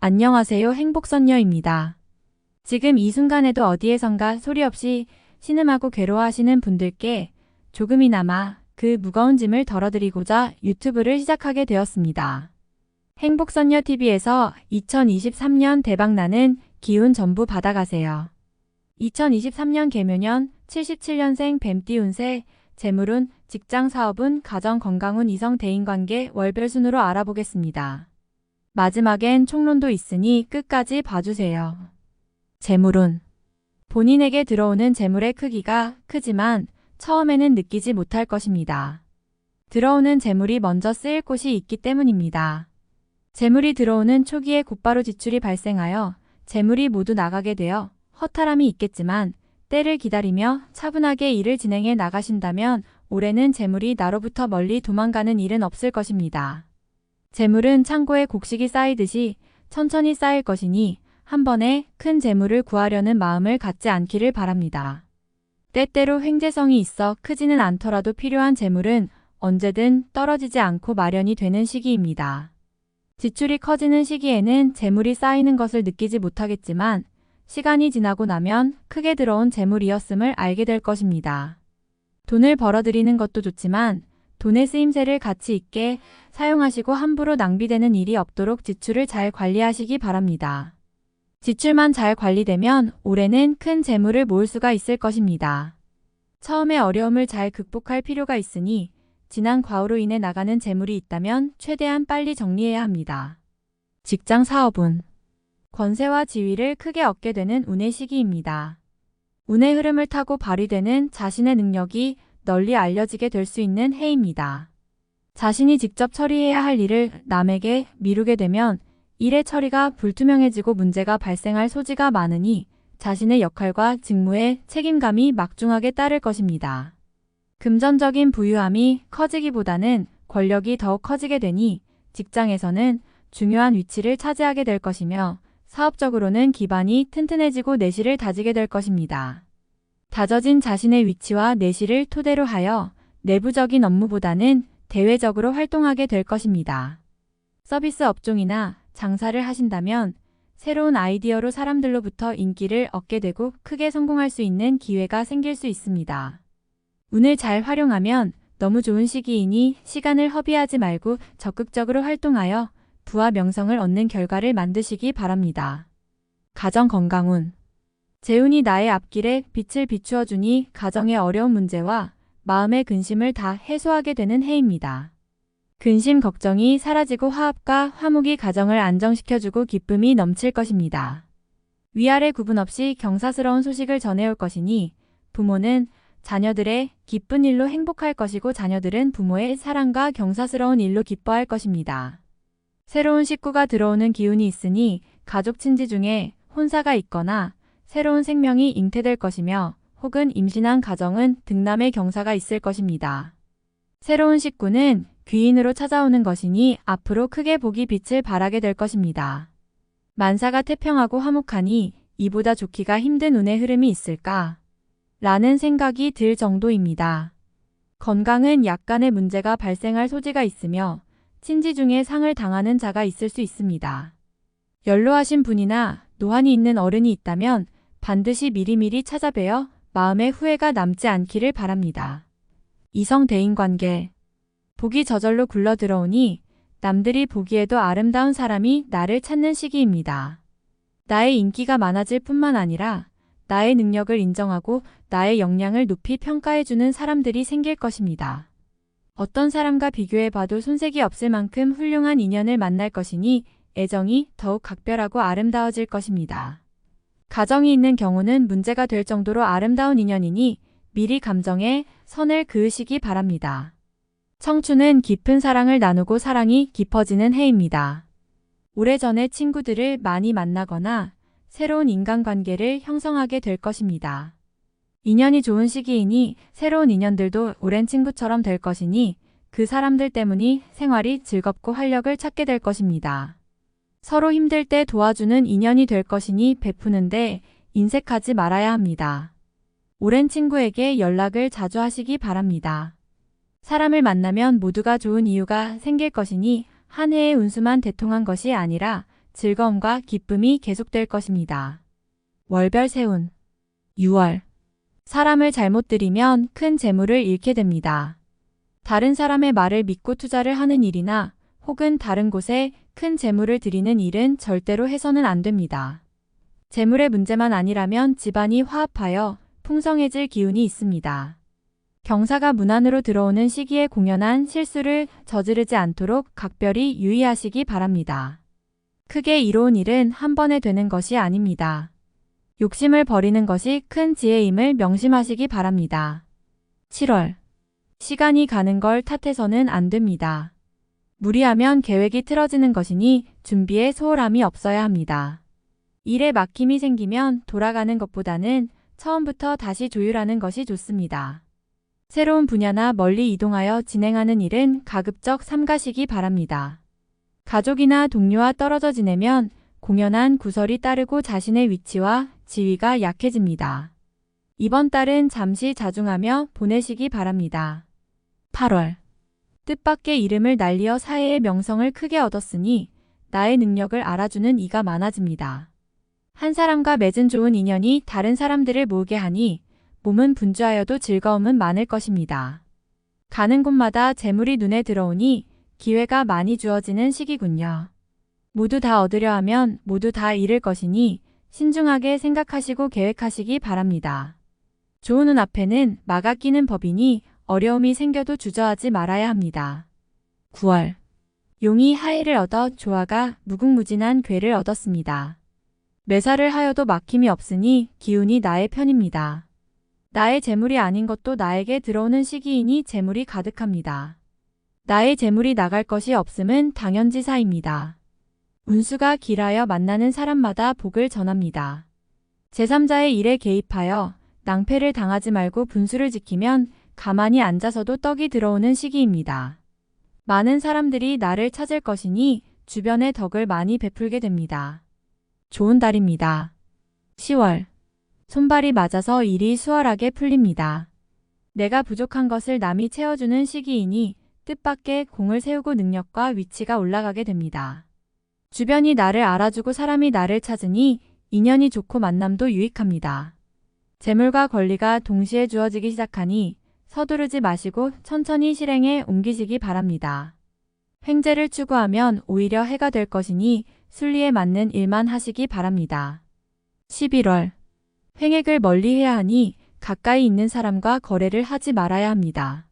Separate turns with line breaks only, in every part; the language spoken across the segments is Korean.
안녕하세요. 행복선녀입니다. 지금 이 순간에도 어디에선가 소리 없이 신음하고 괴로워하시는 분들께 조금이나마 그 무거운 짐을 덜어드리고자 유튜브를 시작하게 되었습니다. 행복선녀TV에서 2023년 대박나는 기운 전부 받아가세요. 2023년 개묘년 77년생 뱀띠 운세, 재물운, 직장 사업운, 가정 건강운, 이성 대인관계 월별 순으로 알아보겠습니다. 마지막엔 총론도 있으니 끝까지 봐주세요. 재물운. 본인에게 들어오는 재물의 크기가 크지만 처음에는 느끼지 못할 것입니다. 들어오는 재물이 먼저 쓰일 곳이 있기 때문입니다. 재물이 들어오는 초기에 곧바로 지출이 발생하여 재물이 모두 나가게 되어 허탈함이 있겠지만 때를 기다리며 차분하게 일을 진행해 나가신다면 올해는 재물이 나로부터 멀리 도망가는 일은 없을 것입니다. 재물은 창고에 곡식이 쌓이듯이 천천히 쌓일 것이니 한 번에 큰 재물을 구하려는 마음을 갖지 않기를 바랍니다. 때때로 횡재성이 있어 크지는 않더라도 필요한 재물은 언제든 떨어지지 않고 마련이 되는 시기입니다. 지출이 커지는 시기에는 재물이 쌓이는 것을 느끼지 못하겠지만 시간이 지나고 나면 크게 들어온 재물이었음을 알게 될 것입니다. 돈을 벌어들이는 것도 좋지만 돈의 쓰임새를 가치 있게 사용하시고 함부로 낭비되는 일이 없도록 지출을 잘 관리하시기 바랍니다. 지출만 잘 관리되면 올해는 큰 재물을 모을 수가 있을 것입니다. 처음에 어려움을 잘 극복할 필요가 있으니 지난 과오로 인해 나가는 재물이 있다면 최대한 빨리 정리해야 합니다. 직장 사업운. 권세와 지위를 크게 얻게 되는 운의 시기입니다. 운의 흐름을 타고 발휘되는 자신의 능력이 널리 알려지게 될 수 있는 해입니다. 자신이 직접 처리해야 할 일을 남에게 미루게 되면 일의 처리가 불투명해지고 문제가 발생할 소지가 많으니 자신의 역할과 직무에 책임감이 막중하게 따를 것입니다. 금전적인 부유함이 커지기보다는 권력이 더욱 커지게 되니 직장에서는 중요한 위치를 차지하게 될 것이며 사업적으로는 기반이 튼튼해지고 내실을 다지게 될 것입니다. 다져진 자신의 위치와 내실을 토대로 하여 내부적인 업무보다는 대외적으로 활동하게 될 것입니다. 서비스 업종이나 장사를 하신다면 새로운 아이디어로 사람들로부터 인기를 얻게 되고 크게 성공할 수 있는 기회가 생길 수 있습니다. 운을 잘 활용하면 너무 좋은 시기이니 시간을 허비하지 말고 적극적으로 활동하여 부와 명성을 얻는 결과를 만드시기 바랍니다. 가정 건강운. 재운이 나의 앞길에 빛을 비추어 주니 가정의 어려운 문제와 마음의 근심을 다 해소하게 되는 해입니다. 근심 걱정이 사라지고 화합과 화목이 가정을 안정시켜주고 기쁨이 넘칠 것입니다. 위아래 구분 없이 경사스러운 소식을 전해올 것이니 부모는 자녀들의 기쁜 일로 행복할 것이고 자녀들은 부모의 사랑과 경사스러운 일로 기뻐할 것입니다. 새로운 식구가 들어오는 기운이 있으니 가족 친지 중에 혼사가 있거나 새로운 생명이 잉태될 것이며 혹은 임신한 가정은 등남의 경사가 있을 것입니다. 새로운 식구는 귀인으로 찾아오는 것이니 앞으로 크게 복이 빛을 발하게 될 것입니다. 만사가 태평하고 화목하니 이보다 좋기가 힘든 운의 흐름이 있을까? 라는 생각이 들 정도입니다. 건강은 약간의 문제가 발생할 소지가 있으며 친지 중에 상을 당하는 자가 있을 수 있습니다. 연로하신 분이나 노환이 있는 어른이 있다면 반드시 미리미리 찾아뵈어 마음에 후회가 남지 않기를 바랍니다. 이성 대인관계. 복이 저절로 굴러 들어오니 남들이 보기에도 아름다운 사람이 나를 찾는 시기입니다. 나의 인기가 많아질 뿐만 아니라 나의 능력을 인정하고 나의 역량을 높이 평가해주는 사람들이 생길 것입니다. 어떤 사람과 비교해봐도 손색이 없을 만큼 훌륭한 인연을 만날 것이니 애정이 더욱 각별하고 아름다워질 것입니다. 가정이 있는 경우는 문제가 될 정도로 아름다운 인연이니 미리 감정에 선을 그으시기 바랍니다. 청춘은 깊은 사랑을 나누고 사랑이 깊어지는 해입니다. 오래전에 친구들을 많이 만나거나 새로운 인간관계를 형성하게 될 것입니다. 인연이 좋은 시기이니 새로운 인연들도 오랜 친구처럼 될 것이니 그 사람들 때문이 생활이 즐겁고 활력을 찾게 될 것입니다. 서로 힘들 때 도와주는 인연이 될 것이니 베푸는데 인색하지 말아야 합니다. 오랜 친구에게 연락을 자주 하시기 바랍니다. 사람을 만나면 모두가 좋은 이유가 생길 것이니 한 해의 운수만 대통한 것이 아니라 즐거움과 기쁨이 계속될 것입니다. 월별 세운 6월 사람을 잘못 들이면 큰 재물을 잃게 됩니다. 다른 사람의 말을 믿고 투자를 하는 일이나 혹은 다른 곳에 큰 재물을 들이는 일은 절대로 해서는 안 됩니다. 재물의 문제만 아니라면 집안이 화합하여 풍성해질 기운이 있습니다. 경사가 문 안으로 들어오는 시기에 공연한 실수를 저지르지 않도록 각별히 유의하시기 바랍니다. 크게 이로운 일은 한 번에 되는 것이 아닙니다. 욕심을 버리는 것이 큰 지혜임을 명심하시기 바랍니다. 7월 시간이 가는 걸 탓해서는 안 됩니다. 무리하면 계획이 틀어지는 것이니 준비에 소홀함이 없어야 합니다. 일에 막힘이 생기면 돌아가는 것보다는 처음부터 다시 조율하는 것이 좋습니다. 새로운 분야나 멀리 이동하여 진행하는 일은 가급적 삼가시기 바랍니다. 가족이나 동료와 떨어져 지내면 공연한 구설이 따르고 자신의 위치와 지위가 약해집니다. 이번 달은 잠시 자중하며 보내시기 바랍니다. 8월 뜻밖의 이름을 날리어 사회의 명성을 크게 얻었으니 나의 능력을 알아주는 이가 많아집니다. 한 사람과 맺은 좋은 인연이 다른 사람들을 모으게 하니 몸은 분주하여도 즐거움은 많을 것입니다. 가는 곳마다 재물이 눈에 들어오니 기회가 많이 주어지는 시기군요. 모두 다 얻으려 하면 모두 다 잃을 것이니 신중하게 생각하시고 계획하시기 바랍니다. 좋은 운 앞에는 막아 끼는 법이니 어려움이 생겨도 주저하지 말아야 합니다. 9월 용이 하해를 얻어 조화가 무궁무진한 괴를 얻었습니다. 매사를 하여도 막힘이 없으니 기운이 나의 편입니다. 나의 재물이 아닌 것도 나에게 들어오는 시기이니 재물이 가득합니다. 나의 재물이 나갈 것이 없음은 당연지사입니다. 운수가 길하여 만나는 사람마다 복을 전합니다. 제3자의 일에 개입하여 낭패를 당하지 말고 분수를 지키면 가만히 앉아서도 떡이 들어오는 시기입니다. 많은 사람들이 나를 찾을 것이니 주변에 덕을 많이 베풀게 됩니다. 좋은 달입니다. 10월 손발이 맞아서 일이 수월하게 풀립니다. 내가 부족한 것을 남이 채워주는 시기이니 뜻밖의 공을 세우고 능력과 위치가 올라가게 됩니다. 주변이 나를 알아주고 사람이 나를 찾으니 인연이 좋고 만남도 유익합니다. 재물과 권리가 동시에 주어지기 시작하니 서두르지 마시고 천천히 실행에 옮기시기 바랍니다. 횡재를 추구하면 오히려 해가 될 것이니 순리에 맞는 일만 하시기 바랍니다. 11월 횡액을 멀리해야 하니 가까이 있는 사람과 거래를 하지 말아야 합니다.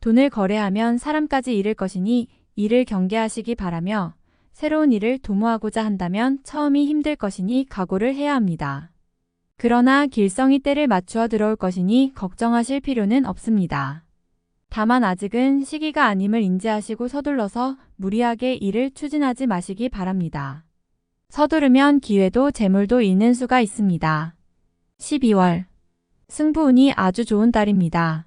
돈을 거래하면 사람까지 잃을 것이니 이를 경계하시기 바라며 새로운 일을 도모하고자 한다면 처음이 힘들 것이니 각오를 해야 합니다. 그러나 길성이 때를 맞추어 들어올 것이니 걱정하실 필요는 없습니다. 다만 아직은 시기가 아님을 인지하시고 서둘러서 무리하게 일을 추진하지 마시기 바랍니다. 서두르면 기회도 재물도 잃는 수가 있습니다. 12월 승부운이 아주 좋은 달입니다.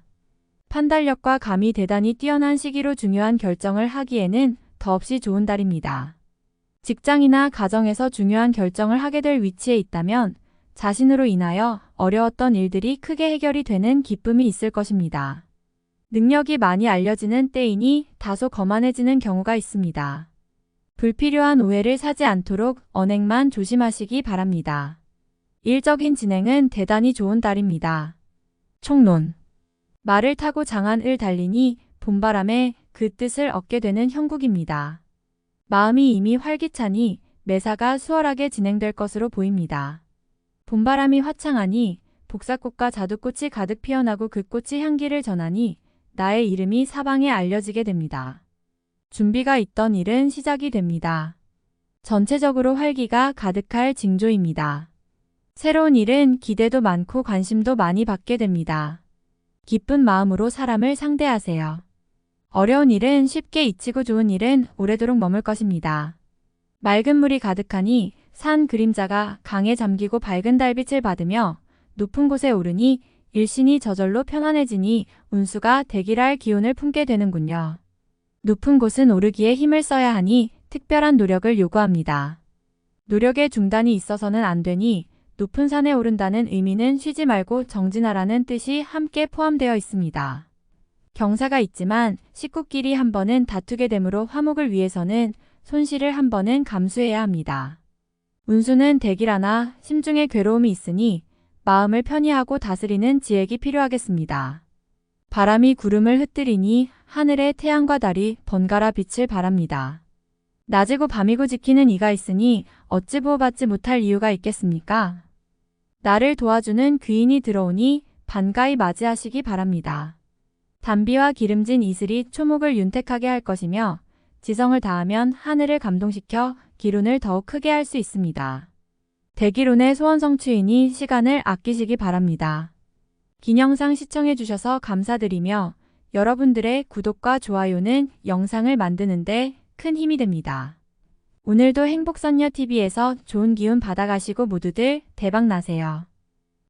판단력과 감이 대단히 뛰어난 시기로 중요한 결정을 하기에는 더없이 좋은 달입니다. 직장이나 가정에서 중요한 결정을 하게 될 위치에 있다면 자신으로 인하여 어려웠던 일들이 크게 해결이 되는 기쁨이 있을 것입니다. 능력이 많이 알려지는 때이니 다소 거만해지는 경우가 있습니다. 불필요한 오해를 사지 않도록 언행만 조심하시기 바랍니다. 일적인 진행은 대단히 좋은 달입니다. 총론 말을 타고 장안을 달리니 봄바람에 그 뜻을 얻게 되는 형국입니다. 마음이 이미 활기차니 매사가 수월하게 진행될 것으로 보입니다. 봄바람이 화창하니 복사꽃과 자두꽃이 가득 피어나고 그 꽃이 향기를 전하니 나의 이름이 사방에 알려지게 됩니다. 준비가 있던 일은 시작이 됩니다. 전체적으로 활기가 가득할 징조입니다. 새로운 일은 기대도 많고 관심도 많이 받게 됩니다. 기쁜 마음으로 사람을 상대하세요. 어려운 일은 쉽게 잊히고 좋은 일은 오래도록 머물 것입니다. 맑은 물이 가득하니 산 그림자가 강에 잠기고 밝은 달빛을 받으며 높은 곳에 오르니 일신이 저절로 편안해지니 운수가 대기할 기운을 품게 되는군요. 높은 곳은 오르기에 힘을 써야 하니 특별한 노력을 요구합니다. 노력에 중단이 있어서는 안 되니 높은 산에 오른다는 의미는 쉬지 말고 정진하라는 뜻이 함께 포함되어 있습니다. 경사가 있지만 식구끼리 한 번은 다투게 되므로 화목을 위해서는 손실을 한 번은 감수해야 합니다. 운수는 대기라나 심중에 괴로움이 있으니 마음을 편히 하고 다스리는 지혜가 필요하겠습니다. 바람이 구름을 흩뜨리니 하늘에 태양과 달이 번갈아 빛을 바랍니다. 낮이고 밤이고 지키는 이가 있으니 어찌 보호받지 못할 이유가 있겠습니까? 나를 도와주는 귀인이 들어오니 반가이 맞이하시기 바랍니다. 단비와 기름진 이슬이 초목을 윤택하게 할 것이며 지성을 다하면 하늘을 감동시켜 기운을 더욱 크게 할 수 있습니다. 대기론의 소원 성취이니 시간을 아끼시기 바랍니다. 긴 영상 시청해주셔서 감사드리며 여러분들의 구독과 좋아요는 영상을 만드는데 큰 힘이 됩니다. 오늘도 행복선녀TV에서 좋은 기운 받아가시고 모두들 대박 나세요.